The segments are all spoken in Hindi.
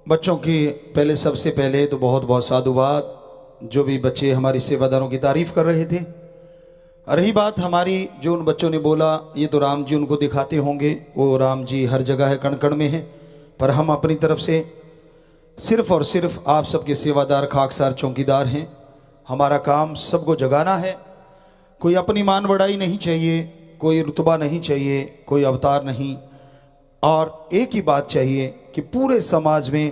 बच्चों की पहले सबसे पहले तो बहुत बहुत साधुवाद। जो भी बच्चे हमारी सेवादारों की तारीफ कर रहे थे। रही बात हमारी, जो उन बच्चों ने बोला ये तो राम जी उनको दिखाते होंगे, वो राम जी हर जगह है, कण कण में है। पर हम अपनी तरफ से सिर्फ और सिर्फ आप सबके सेवादार खाकसार चौकीदार हैं। हमारा काम सबको जगाना है। कोई अपनी मान बढ़ाई नहीं चाहिए, कोई रुतबा नहीं चाहिए, कोई अवतार नहीं। और एक ही बात चाहिए कि पूरे समाज में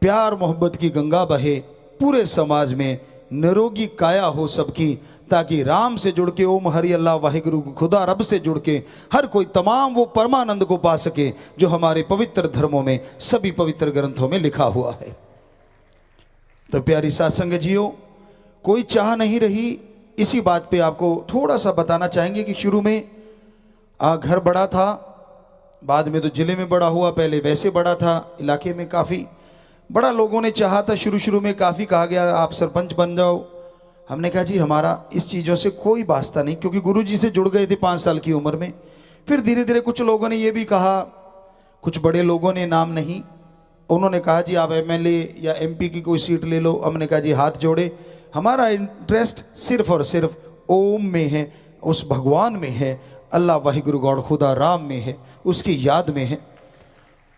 प्यार मोहब्बत की गंगा बहे, पूरे समाज में निरोगी काया हो सबकी, ताकि राम से जुड़ के ओम हरि अल्लाह वाहिगुरु खुदा रब से जुड़ के हर कोई तमाम वो परमानंद को पा सके जो हमारे पवित्र धर्मों में, सभी पवित्र ग्रंथों में लिखा हुआ है। तो प्यारी साथ संगत जियो, कोई चाह नहीं रही। इसी बात पे आपको थोड़ा सा बताना चाहेंगे कि शुरू में घर बड़ा था, बाद में तो जिले में बड़ा हुआ, पहले वैसे बड़ा था, इलाके में काफ़ी बड़ा लोगों ने चाहा था। शुरू में काफ़ी कहा गया आप सरपंच बन जाओ। हमने कहा जी हमारा इस चीज़ों से कोई वास्ता नहीं, क्योंकि गुरुजी से जुड़ गए थे 5 साल की उम्र में। फिर धीरे धीरे कुछ लोगों ने ये भी कहा, कुछ बड़े लोगों ने, नाम नहीं, उन्होंने कहा जी आप एमएलए या एमपी की कोई सीट ले लो। हमने कहा जी हाथ जोड़े, हमारा इंटरेस्ट सिर्फ और सिर्फ ओम में है, उस भगवान में है, अल्लाह वाहिगुरु गॉड खुदा राम में है, उसकी याद में है।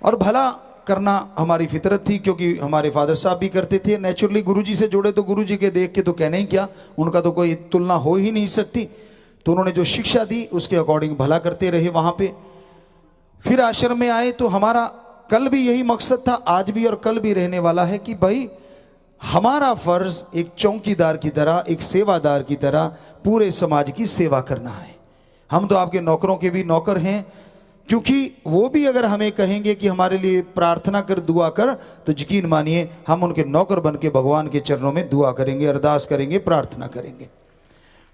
और भला करना हमारी फितरत थी, क्योंकि हमारे फादर साहब भी करते थे। नेचुरली गुरुजी से जुड़े तो गुरुजी के देख के तो कहना ही क्या, उनका तो कोई तुलना हो ही नहीं सकती। तो उन्होंने जो शिक्षा दी उसके अकॉर्डिंग भला करते रहे वहाँ पे। फिर आश्रम में आए तो हमारा कल भी यही मकसद था, आज भी और कल भी रहने वाला है कि भाई हमारा फर्ज एक चौकीदार की तरह, एक सेवादार की तरह पूरे समाज की सेवा करना है। हम तो आपके नौकरों के भी नौकर हैं, क्योंकि वो भी अगर हमें कहेंगे कि हमारे लिए प्रार्थना कर, दुआ कर, तो यकीन मानिए हम उनके नौकर बन के भगवान के चरणों में दुआ करेंगे, अरदास करेंगे, प्रार्थना करेंगे।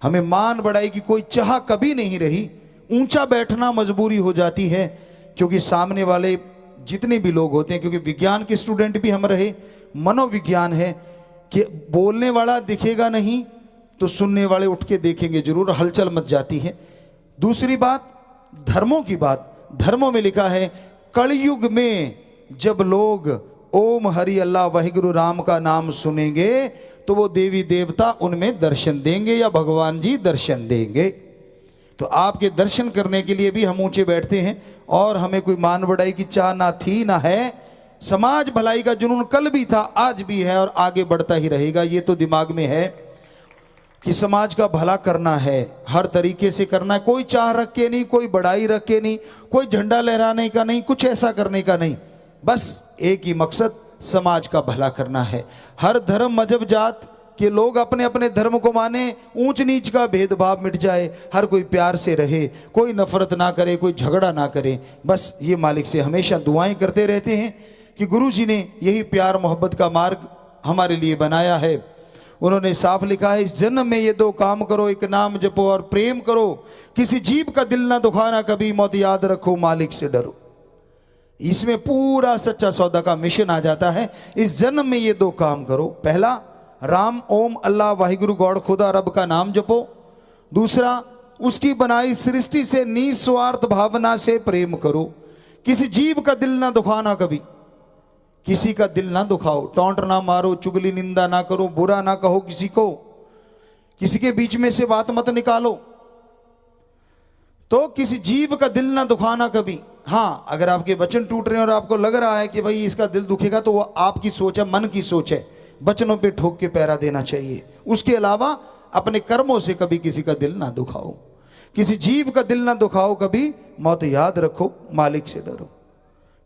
हमें मान बढ़ाई की कोई चाह कभी नहीं रही। ऊंचा बैठना मजबूरी हो जाती है, क्योंकि सामने वाले जितने भी लोग होते हैं, क्योंकि विज्ञान के स्टूडेंट भी हम रहे, मनोविज्ञान है कि बोलने वाला दिखेगा नहीं तो सुनने वाले उठ के देखेंगे जरूर, हलचल मच जाती है। दूसरी बात धर्मों की बात, धर्मों में लिखा है कलयुग में जब लोग ओम हरि अल्लाह वाहिगुरु राम का नाम सुनेंगे तो वो देवी देवता उनमें दर्शन देंगे या भगवान जी दर्शन देंगे। तो आपके दर्शन करने के लिए भी हम ऊंचे बैठते हैं, और हमें कोई मान बढ़ाई की चाह ना थी ना है। समाज भलाई का जुनून कल भी था, आज भी है और आगे बढ़ता ही रहेगा। ये तो दिमाग में है कि समाज का भला करना है, हर तरीके से करना है। कोई चाह रख के नहीं, कोई बड़ाई रख के नहीं, कोई झंडा लहराने का नहीं, कुछ ऐसा करने का नहीं। बस एक ही मकसद, समाज का भला करना है। हर धर्म मजहब जात के लोग अपने अपने धर्म को माने, ऊंच नीच का भेदभाव मिट जाए, हर कोई प्यार से रहे, कोई नफरत ना करे, कोई झगड़ा ना करे। बस ये मालिक से हमेशा दुआएं करते रहते हैं कि गुरु जी ने यही प्यार मोहब्बत का मार्ग हमारे लिए बनाया है। उन्होंने साफ लिखा है, इस जन्म में ये 2 काम करो, एक नाम जपो और प्रेम करो, किसी जीव का दिल ना दुखाना कभी, मौत याद रखो मालिक से डरो। इसमें पूरा सच्चा सौदा का मिशन आ जाता है। इस जन्म में ये 2 काम करो। पहला, राम ओम अल्लाह वाहिगुरु गॉड खुदा रब का नाम जपो। दूसरा, उसकी बनाई सृष्टि से निस्वार्थ भावना से प्रेम करो। किसी जीव का दिल ना दुखाना कभी, किसी का दिल ना दुखाओ, टोंट ना मारो, चुगली निंदा ना करो, बुरा ना कहो किसी को, किसी के बीच में से बात मत निकालो। तो किसी जीव का दिल ना दुखाना कभी। हाँ, अगर आपके वचन टूट रहे हैं और आपको लग रहा है कि भाई इसका दिल दुखेगा, तो वो आपकी सोच है, मन की सोच है। वचनों पे ठोक के पैरा देना चाहिए। उसके अलावा अपने कर्मों से कभी किसी का दिल ना दुखाओ, किसी जीव का दिल ना दुखाओ कभी, मौत याद रखो मालिक से डरो।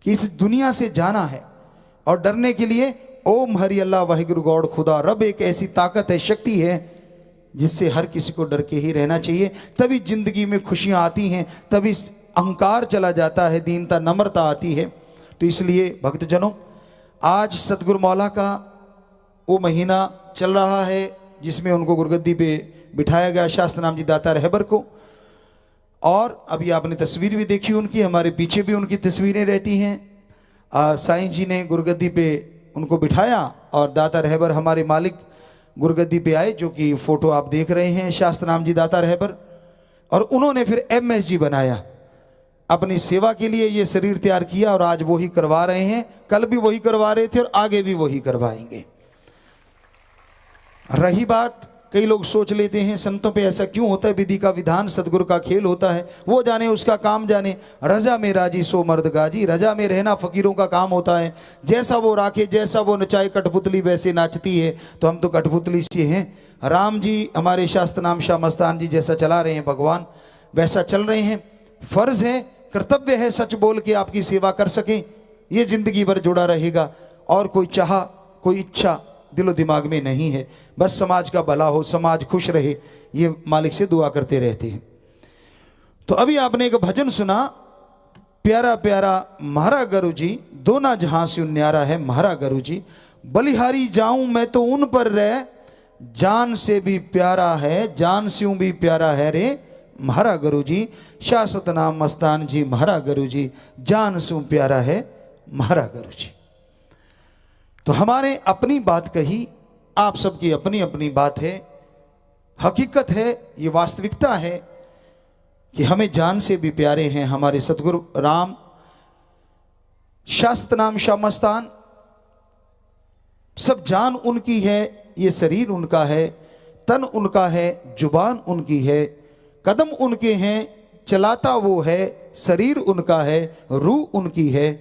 कि इस दुनिया से जाना है, और डरने के लिए ओम हरि अल्लाह वाहिगुरु गॉड खुदा रब एक ऐसी ताकत है, शक्ति है, जिससे हर किसी को डर के ही रहना चाहिए। तभी जिंदगी में खुशियां आती हैं, तभी अहंकार चला जाता है, दीनता नम्रता आती है। तो इसलिए भक्तजनों, आज सतगुरु मौला का वो महीना चल रहा है जिसमें उनको गुरगद्दी पे बिठाया गया, शास्त्र नाम जी दाता रहबर को। और अभी आपने तस्वीर भी देखी उनकी, हमारे पीछे भी उनकी तस्वीरें रहती हैं। साईं जी ने गुरगद्दी पे उनको बिठाया और दाता रहबर हमारे मालिक गुरगद्दी पे आए, जो कि फोटो आप देख रहे हैं, शास्त्र नाम जी दाता रहबर। और उन्होंने फिर एमएसजी बनाया। अपनी सेवा के लिए ये शरीर तैयार किया और आज वही करवा रहे हैं, कल भी वही करवा रहे थे और आगे भी वही करवाएंगे। रही बात, कई लोग सोच लेते हैं संतों पे ऐसा क्यों होता है, विधि का विधान सदगुरु का खेल होता है, वो जाने उसका काम जाने। रजा में राजी सो मर्द गाजी, रजा में रहना फकीरों का काम होता है। जैसा वो राखे, जैसा वो नचाए, कठपुतली वैसे नाचती है, तो हम तो कठपुतली से हैं। राम जी हमारे शास्त्र नाम शाह मस्तान जी जैसा चला रहे हैं, भगवान वैसा चल रहे हैं। फर्ज है, कर्तव्य है, सच बोल के आपकी सेवा कर सकें, ये जिंदगी भर जुड़ा रहेगा। और कोई चाह, कोई इच्छा दिलो दिमाग में नहीं है, बस समाज का भला हो, समाज खुश रहे, ये मालिक से दुआ करते रहते हैं। तो अभी आपने एक भजन सुना, प्यारा प्यारा म्हारा गुरु जी, दोना जहां से न्यारा है म्हारा गुरु जी। बलिहारी जाऊं मैं तो उन पर रह, जान से भी प्यारा है, जान से भी प्यारा है रे म्हारा गुरु जी। शाह सतनाम मस्तान जी म्हारा गुरु जी, जान से प्यारा है म्हारा गुरु जी। तो हमारे अपनी बात कही, आप सबकी अपनी अपनी बात है, हकीकत है, ये वास्तविकता है कि हमें जान से भी प्यारे हैं हमारे सतगुरु राम। शास्त्र नाम शाह मस्तान, सब जान उनकी है, ये शरीर उनका है, तन उनका है, जुबान उनकी है, कदम उनके हैं, चलाता वो है, शरीर उनका है, रूह उनकी है।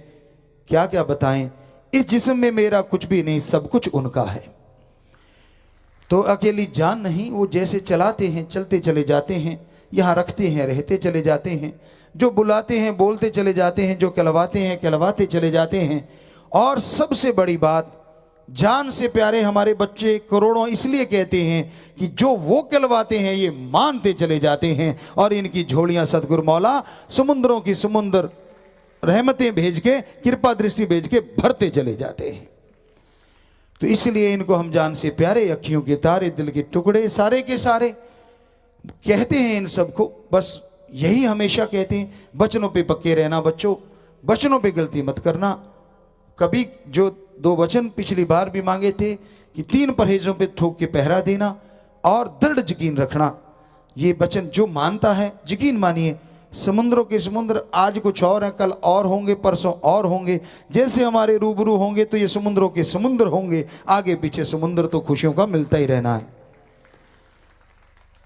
क्या क्या बताएं, इस जिस्म में मेरा कुछ भी नहीं, सब कुछ उनका है। तो अकेली जान नहीं, वो जैसे चलाते हैं चलते चले जाते हैं, यहाँ रखते हैं रहते चले जाते हैं, जो बुलाते हैं बोलते चले जाते हैं, जो कहलवाते हैं कहलवाते चले जाते हैं। और सबसे बड़ी बात, जान से प्यारे हमारे बच्चे करोड़ों इसलिए कहते हैं कि जो वो कहलवाते हैं ये मानते चले जाते हैं, और इनकी झोलियां सतगुरु मौला समुद्रों की समुद्र रहमतें भेज के, कृपा दृष्टि भेज के भरते चले जाते हैं। तो इसलिए इनको हम जान से प्यारे, अखियों के तारे, दिल के टुकड़े, सारे के सारे कहते हैं इन सबको। बस यही हमेशा कहते हैं, वचनों पे पक्के रहना बच्चों, वचनों पे गलती मत करना। कभी जो 2 वचन पिछली बार भी मांगे थे कि 3 परहेजों पे थोक के पहरा देना और दृढ़ यकीन रखना, ये वचन जो मानता है यकीन मानिए, समुद्रों के समुद्र आज कुछ और हैं, कल और होंगे, परसों और होंगे। जैसे हमारे रूबरू होंगे तो ये समुद्रों के समुद्र होंगे, आगे पीछे समुद्र तो खुशियों का मिलता ही रहना है।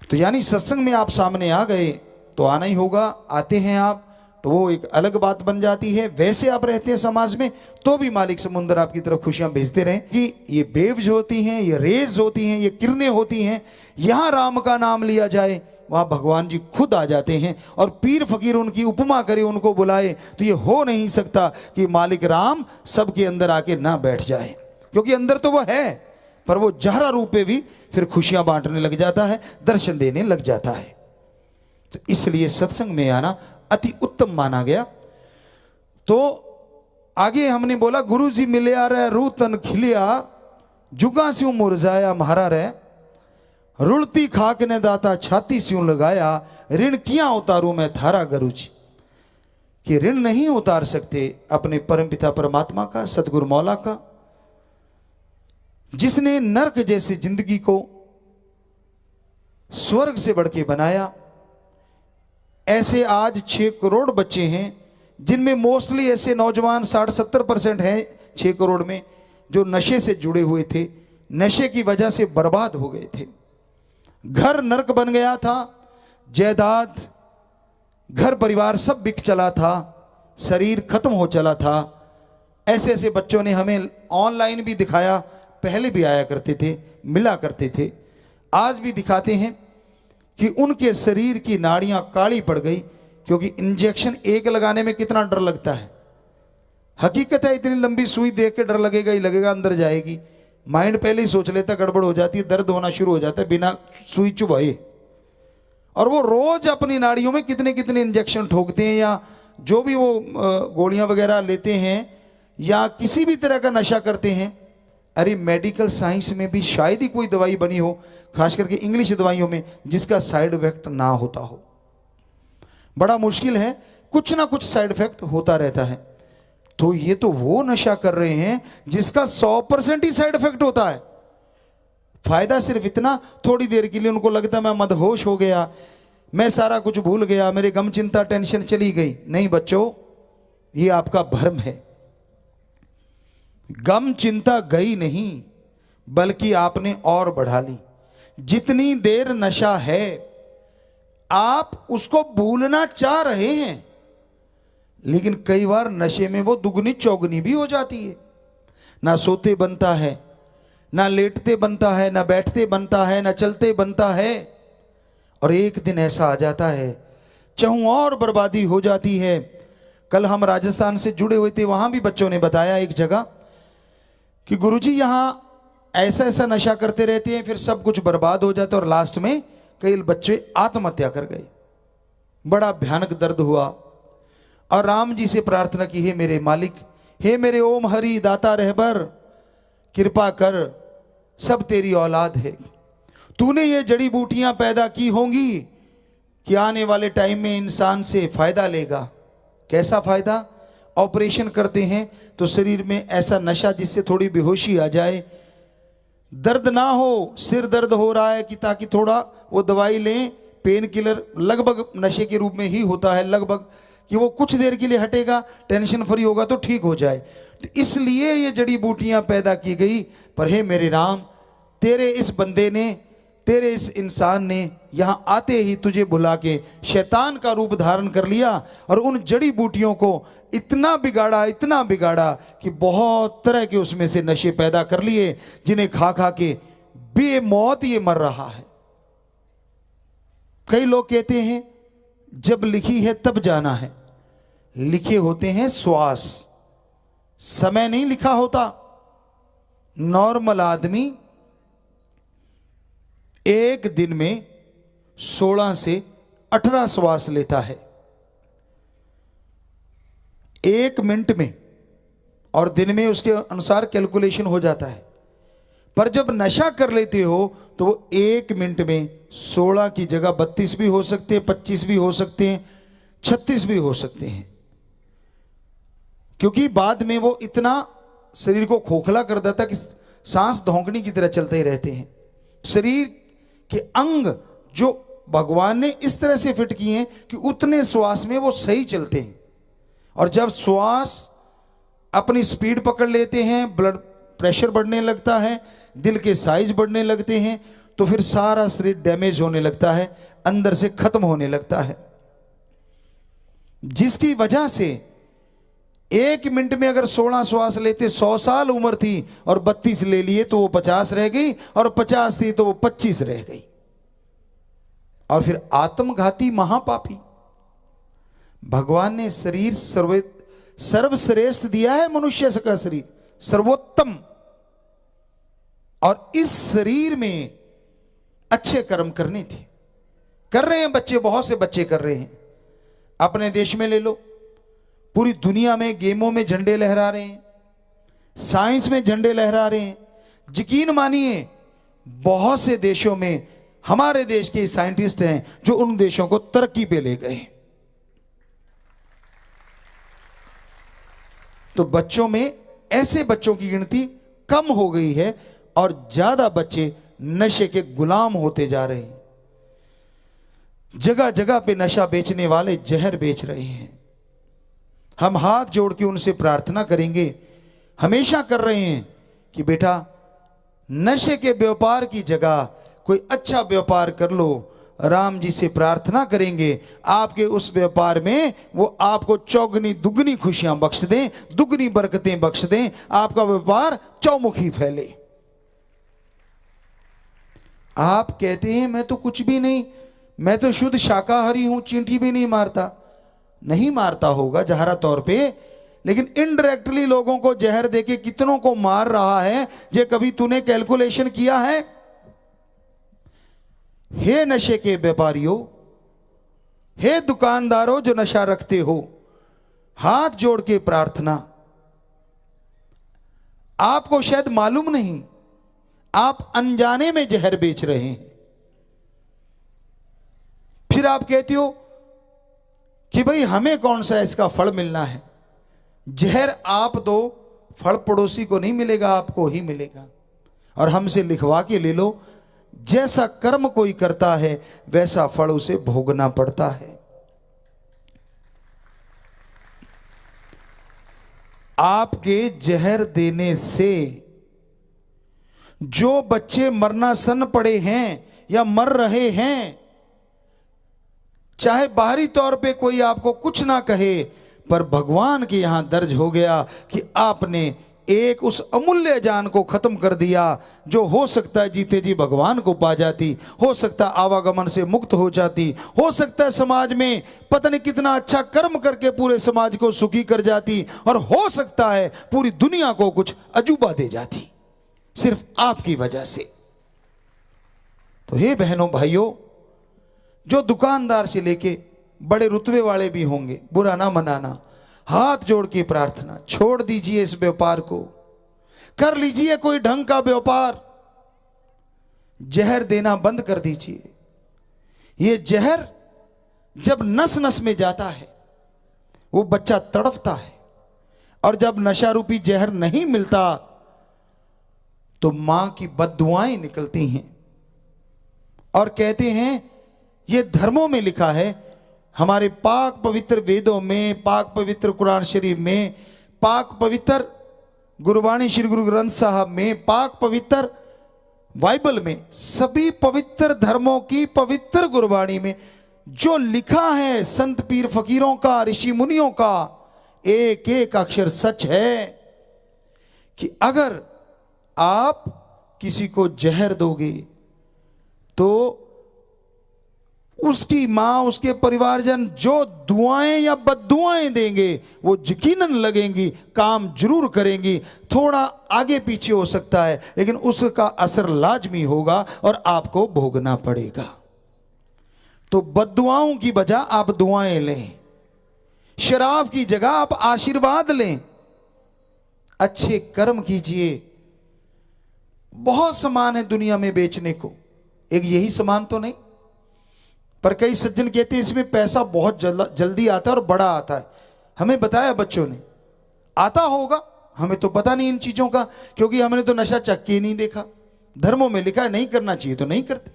तो यानी सत्संग में आप सामने आ गए तो आना ही होगा, आते हैं आप तो वो एक अलग बात बन जाती है। वैसे आप रहते हैं समाज में तो भी मालिक समुद्र आपकी तरफ खुशियां भेजते रहें कि ये वेव्स होती हैं, ये रेज होती हैं, ये किरणें होती हैं, यहां राम का नाम लिया जाए वहां भगवान जी खुद आ जाते हैं। और पीर फकीर उनकी उपमा करे, उनको बुलाए, तो ये हो नहीं सकता कि मालिक राम सबके अंदर आके ना बैठ जाए, क्योंकि अंदर तो वो है, पर वो जहरा रूप में भी फिर खुशियां बांटने लग जाता है, दर्शन देने लग जाता है। तो इसलिए सत्संग में आना अति उत्तम माना गया। तो आगे हमने बोला, गुरु जी मिलिया रे रू तन खिलिया, जुगा स्यों मुरझाया म्हारा रे, रुलती खाक ने दाता छाती स्यों लगाया, ऋण किया उतारू मैं थारा गुरु जी। कि ऋण नहीं उतार सकते अपने परमपिता परमात्मा का, सतगुरु मौला का, जिसने नरक जैसी जिंदगी को स्वर्ग से बढ़ के बनाया। ऐसे आज 6 करोड़ बच्चे हैं जिनमें मोस्टली ऐसे नौजवान 60-70% हैं 6 करोड़ में, जो नशे से जुड़े हुए थे, नशे की वजह से बर्बाद हो गए थे। घर नरक बन गया था, जायदाद घर परिवार सब बिक चला था, शरीर खत्म हो चला था। ऐसे ऐसे बच्चों ने हमें ऑनलाइन भी दिखाया, पहले भी आया करते थे, मिला करते थे, आज भी दिखाते हैं कि उनके शरीर की नाड़ियां काली पड़ गई, क्योंकि इंजेक्शन एक लगाने में कितना डर लगता है। हकीकत है, इतनी लंबी सुई देख के डर लगेगा ही लगेगा, अंदर जाएगी, माइंड पहले ही सोच लेता, गड़बड़ हो जाती है, दर्द होना शुरू हो जाता है बिना सुई चुभाए। और वो रोज अपनी नाड़ियों में कितने कितने इंजेक्शन ठोकते हैं, या जो भी वो गोलियां वगैरह लेते हैं, या किसी भी तरह का नशा करते हैं। अरे मेडिकल साइंस में भी शायद ही कोई दवाई बनी हो, खास करके इंग्लिश दवाइयों में, जिसका साइड इफेक्ट ना होता हो। बड़ा मुश्किल है, कुछ ना कुछ साइड इफेक्ट होता रहता है। तो ये तो वो नशा कर रहे हैं जिसका 100% ही साइड इफेक्ट होता है। फायदा सिर्फ इतना, थोड़ी देर के लिए उनको लगता है मैं मदहोश हो गया, मैं सारा कुछ भूल गया, मेरे गम चिंता टेंशन चली गई। नहीं बच्चों, ये आपका भ्रम है। गम चिंता गई नहीं, बल्कि आपने और बढ़ा ली। जितनी देर नशा है आप उसको भूलना चाह रहे हैं, लेकिन कई बार नशे में वो दुगनी चौगनी भी हो जाती है। ना सोते बनता है, ना लेटते बनता है, ना बैठते बनता है, ना चलते बनता है। और एक दिन ऐसा आ जाता है चाहूं और बर्बादी हो जाती है। कल हम राजस्थान से जुड़े हुए थे, वहां भी बच्चों ने बताया एक जगह कि गुरुजी यहां ऐसा ऐसा नशा करते रहते हैं, फिर सब कुछ बर्बाद हो जाता है और लास्ट में कई बच्चे आत्महत्या कर गए। बड़ा भयानक दर्द हुआ और राम जी से प्रार्थना की, हे मेरे मालिक, हे मेरे ओम हरि दाता रहबर, कृपा कर, सब तेरी औलाद है। तूने ये जड़ी बूटियां पैदा की होंगी कि आने वाले टाइम में इंसान से फायदा लेगा। कैसा फायदा? ऑपरेशन करते हैं तो शरीर में ऐसा नशा जिससे थोड़ी बेहोशी आ जाए, दर्द ना हो, सिर दर्द हो रहा है कि ताकि थोड़ा वो दवाई लें, पेन किलर लगभग नशे के रूप में ही होता है लगभग, कि वो कुछ देर के लिए हटेगा, टेंशन फ्री होगा तो ठीक हो जाए। तो इसलिए ये जड़ी बूटियां पैदा की गई। पर हे मेरे राम, तेरे इस बंदे ने, तेरे इस इंसान ने यहां आते ही तुझे बुला के शैतान का रूप धारण कर लिया और उन जड़ी बूटियों को इतना बिगाड़ा कि बहुत तरह के उसमें से नशे पैदा कर लिए, जिन्हें खा खा के बेमौत ये मर रहा है। कई लोग कहते हैं जब लिखी है तब जाना है, लिखे होते हैं श्वास, समय नहीं लिखा होता। नॉर्मल आदमी एक दिन में 16 से 18 श्वास लेता है, एक मिनट में, और दिन में उसके अनुसार कैलकुलेशन हो जाता है। पर जब नशा कर लेते हो तो वो एक मिनट में 16 की जगह 32 भी हो सकते हैं, 25 भी हो सकते हैं, 36 भी हो सकते हैं, क्योंकि बाद में वो इतना शरीर को खोखला कर देता कि सांस धौंकनी की तरह चलते ही रहते हैं। शरीर के अंग जो भगवान ने इस तरह से फिट किए हैं कि उतने श्वास में वो सही चलते हैं। और जब श्वास अपनी स्पीड पकड़ लेते हैं, ब्लड प्रेशर बढ़ने लगता है, दिल के साइज बढ़ने लगते हैं, तो फिर सारा शरीर डैमेज होने लगता है, अंदर से खत्म होने लगता है। जिसकी वजह से एक मिनट में अगर 16 श्वास लेते 100 साल उम्र थी और 32 ले लिए तो वो 50 रह गई, और 50 थी तो वो 25 रह गई। और फिर आत्मघाती महापापी। भगवान ने शरीर सर्वश्रेष्ठ दिया है, मनुष्य का शरीर सर्वोत्तम, और इस शरीर में अच्छे कर्म करने थे। कर रहे हैं बच्चे, बहुत से बच्चे कर रहे हैं। अपने देश में ले लो, पूरी दुनिया में गेमों में झंडे लहरा रहे हैं, साइंस में झंडे लहरा रहे हैं। यकीन मानिए बहुत से देशों में हमारे देश के साइंटिस्ट हैं जो उन देशों को तरक्की पे ले गए। तो बच्चों में ऐसे बच्चों की गिनती कम हो गई है और ज्यादा बच्चे नशे के गुलाम होते जा रहे हैं। जगह जगह पे नशा बेचने वाले जहर बेच रहे हैं। हम हाथ जोड़ के उनसे प्रार्थना करेंगे, हमेशा कर रहे हैं कि बेटा नशे के व्यापार की जगह कोई अच्छा व्यापार कर लो। राम जी से प्रार्थना करेंगे आपके उस व्यापार में वो आपको चौगनी दुगनी खुशियां बख्श दें, दुगनी बरकतें बख्श दें, आपका व्यापार चौमुखी फैले। आप कहते हैं मैं तो कुछ भी नहीं, मैं तो शुद्ध शाकाहारी हूं, चींटी भी नहीं मारता। नहीं मारता होगा जहरा तौर पे, लेकिन इनडायरेक्टली लोगों को जहर देके कितनों को मार रहा है, ये कभी तूने कैलकुलेशन किया है? हे नशे के व्यापारियों, हे दुकानदारों जो नशा रखते हो, हाथ जोड़ के प्रार्थना। आपको शायद मालूम नहीं, आप अनजाने में जहर बेच रहे हैं। फिर आप कहते हो कि भाई हमें कौन सा इसका फल मिलना है। जहर आप दो, फल पड़ोसी को नहीं मिलेगा, आपको ही मिलेगा। और हमसे लिखवा के ले लो, जैसा कर्म कोई करता है वैसा फल उसे भोगना पड़ता है। आपके जहर देने से जो बच्चे मरना सन पड़े हैं या मर रहे हैं, चाहे बाहरी तौर पे कोई आपको कुछ ना कहे, पर भगवान के यहां दर्ज हो गया कि आपने एक उस अमूल्य जान को खत्म कर दिया जो हो सकता है जीते जी भगवान को पा जाती, हो सकता है आवागमन से मुक्त हो जाती, हो सकता है समाज में पता नहीं कितना अच्छा कर्म करके पूरे समाज को सुखी कर जाती, और हो सकता है पूरी दुनिया को कुछ अजूबा दे जाती, सिर्फ आपकी वजह से। तो हे बहनों भाइयों, जो दुकानदार से लेके बड़े रुतबे वाले भी होंगे, बुरा ना मनाना, हाथ जोड़ के प्रार्थना, छोड़ दीजिए इस व्यापार को, कर लीजिए कोई ढंग का व्यापार, जहर देना बंद कर दीजिए। ये जहर जब नस नस में जाता है वो बच्चा तड़पता है, और जब नशा रूपी जहर नहीं मिलता तो मां की बद्दुआएं निकलती हैं। और कहते हैं, ये धर्मों में लिखा है, हमारे पाक पवित्र वेदों में, पाक पवित्र कुरान शरीफ में, पाक पवित्र गुरबाणी श्री गुरु ग्रंथ साहब में, पाक पवित्र बाइबल में, सभी पवित्र धर्मों की पवित्र गुरबाणी में जो लिखा है संत पीर फकीरों का, ऋषि मुनियों का, एक एक अक्षर सच है कि अगर आप किसी को जहर दोगे तो उसकी मां, उसके परिवारजन जो दुआएं या बद्दुआएं देंगे वो यकीनन लगेंगी, काम जरूर करेंगी। थोड़ा आगे पीछे हो सकता है लेकिन उसका असर लाजमी होगा और आपको भोगना पड़ेगा। तो बद्दुआओं की बजाय आप दुआएं लें, शराब की जगह आप आशीर्वाद लें, अच्छे कर्म कीजिए। बहुत सामान है दुनिया में बेचने को, एक यही सामान तो नहीं। पर कई सज्जन कहते हैं इसमें पैसा बहुत जल्दी आता है और बड़ा आता है। हमें बताया बच्चों ने, आता होगा, हमें तो पता नहीं इन चीजों का, क्योंकि हमने तो नशा चख के नहीं देखा। धर्मों में लिखा है नहीं करना चाहिए तो नहीं करते,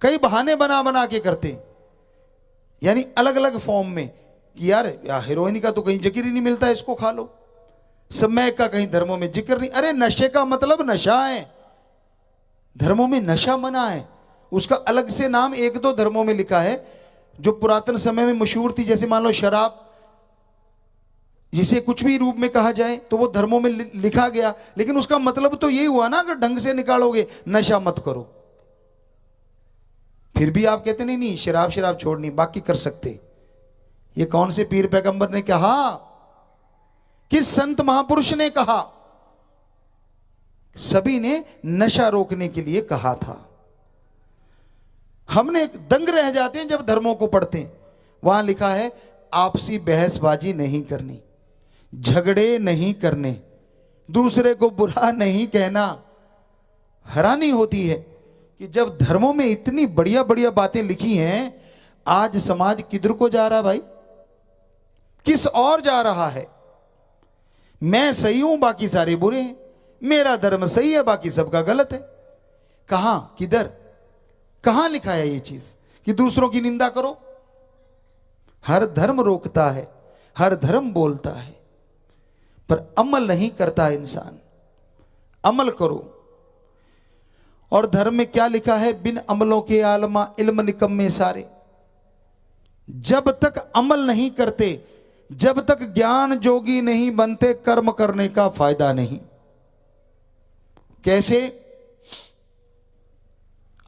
कई बहाने बना बना के करते हैं, यानी अलग अलग फॉर्म में कि यार हीरोइन का तो कहीं जिक्र ही नहीं मिलता, इसको खा लो। समय का कहीं धर्मों में जिक्र नहीं। अरे नशे का मतलब नशा है, धर्मों में नशा मना है, उसका अलग से नाम एक दो धर्मों में लिखा है जो पुरातन समय में मशहूर थी। जैसे मान लो शराब, जिसे कुछ भी रूप में कहा जाए तो वो धर्मों में लिखा गया, लेकिन उसका मतलब तो यही हुआ ना, अगर ढंग से निकालोगे नशा मत करो। फिर भी आप कहते नहीं नहीं शराब शराब छोड़नी, बाकी कर सकते। ये कौन से पीर पैगंबर ने कहा, किस संत महापुरुष ने कहा? सभी ने नशा रोकने के लिए कहा था। हमने दंग रह जाते हैं जब धर्मों को पढ़ते हैं। वहां लिखा है आपसी बहसबाजी नहीं करनी, झगड़े नहीं करने, दूसरे को बुरा नहीं कहना। हैरानी होती है कि जब धर्मों में इतनी बढ़िया बढ़िया बातें लिखी हैं, आज समाज किधर को जा रहा भाई, किस और जा रहा है? मैं सही हूं बाकी सारे बुरे हैं, मेरा धर्म सही है बाकी सबका गलत है। कहां, किधर, कहां लिखा है ये चीज कि दूसरों की निंदा करो? हर धर्म रोकता है, हर धर्म बोलता है, पर अमल नहीं करता इंसान। अमल करो। और धर्म में क्या लिखा है, बिन अमलों के आलमा इल्म निकम्मे सारे। जब तक अमल नहीं करते, जब तक ज्ञान जोगी नहीं बनते, कर्म करने का फायदा नहीं। कैसे?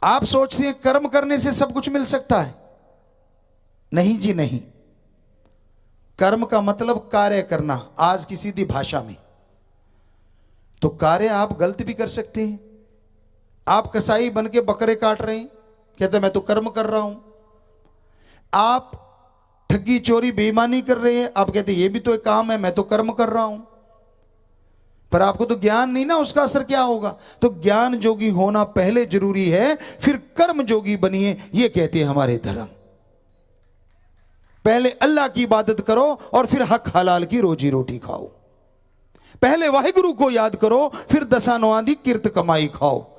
आप सोचते हैं कर्म करने से सब कुछ मिल सकता है? नहीं जी नहीं। कर्म का मतलब कार्य करना, आज की सीधी भाषा में। तो कार्य आप गलत भी कर सकते हैं। आप कसाई बन के बकरे काट रहे हैं, कहते मैं तो कर्म कर रहा हूं। आप ठगी चोरी बेईमानी कर रहे हैं, आप कहते ये भी तो एक काम है, मैं तो कर्म कर रहा हूं। पर आपको तो ज्ञान नहीं ना, उसका असर क्या होगा? तो ज्ञान जोगी होना पहले जरूरी है, फिर कर्म जोगी बनिए, ये कहते हैं हमारे धर्म। पहले अल्लाह की इबादत करो और फिर हक हलाल की रोजी रोटी खाओ। पहले वाहिगुरु को याद करो, फिर दसानवां दी किरत कमाई खाओ।